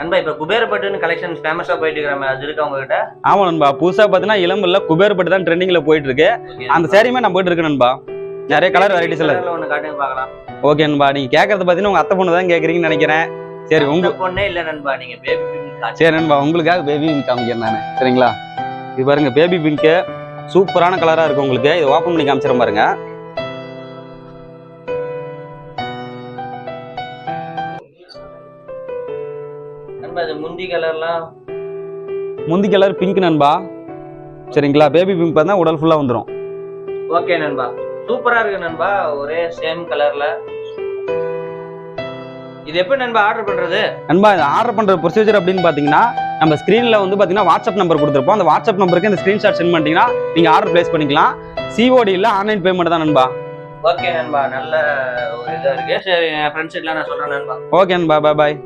நண்பா இப்ப குபேரப்பட்டுன்னு கலெக்ஷன் ஃபேமஸா போயிட்டு இருக்கிறாங்க, அது இருக்கா உங்ககிட்ட? ஆமா நண்பா, புதுசா பாத்தீங்கன்னா இளம்பல்ல குபேரப்பட்டு தான் ட்ரெண்டிங்ல போயிட்டு இருக்கு. அந்த சாரியுமே நம்ம போயிட்டு இருக்கு நண்பா. நிறைய கலர் வெரைட்டிஸ் எல்லாம் ஒன்னு காட்டுங்க பார்க்கலாம். ஓகே நண்பா, நீங்க கேக்குறது பாத்தீங்கன்னா உங்க அத்தை பொண்ணு தான் கேக்குறீங்கன்னு நினைக்கிறேன். சரி உங்க பொண்ணே இல்ல நண்பா, நீங்க பேபி பிங்க். சரி நண்பா, உங்களுக்காக பேபி பிங்க் காமிக்கிறேன் நானு. சரிங்களா, இது பாருங்க பேபி பிங்க் சூப்பரான கலரா இருக்கு உங்களுக்கு. இது ஓபன் பண்ணி காமிச்சிரேன் பாருங்க. நண்பா இது முந்தி கலர்லாம், முந்தி கலர் பிங்க் நண்பா. சரிங்களா, பேபி பிங்க் பார்த்தா உடல் ஃபுல்லா வந்துடும். ஓகே நண்பா, சூப்பரா இருக்கு நண்பா, ஒரே சேம் கலர்ல. இது எப்ப நண்பா ஆர்டர் பண்றது? நண்பா இது ஆர்டர் பண்ற ப்ரொசீஜர் அப்படின்னு பாத்தீங்கன்னா நம்ம ஸ்கிரீன்ல வந்து பாத்தீங்கன்னா வாட்ஸ்அப் நம்பர் கொடுத்துருப்போம். அந்த வாட்ஸ்அப் நம்பருக்கு இந்த ஸ்கிரீன்ஷாட் சென்ட் பண்ணிட்டீங்கன்னா நீங்க ஆர்டர் பிளேஸ் பண்ணிக்கலாம். சிஓடி இல்ல ஆன்லைன் பேமெண்ட் தான் நண்பா. ஓகே நண்பா, நல்ல ஒரு இதா இருக்கு. சரி என் ஃப்ரெண்ட்ஸ் எல்லாம் நான் சொல்றேன் நண்பா. ஓகே நண்பா, பை பாய்.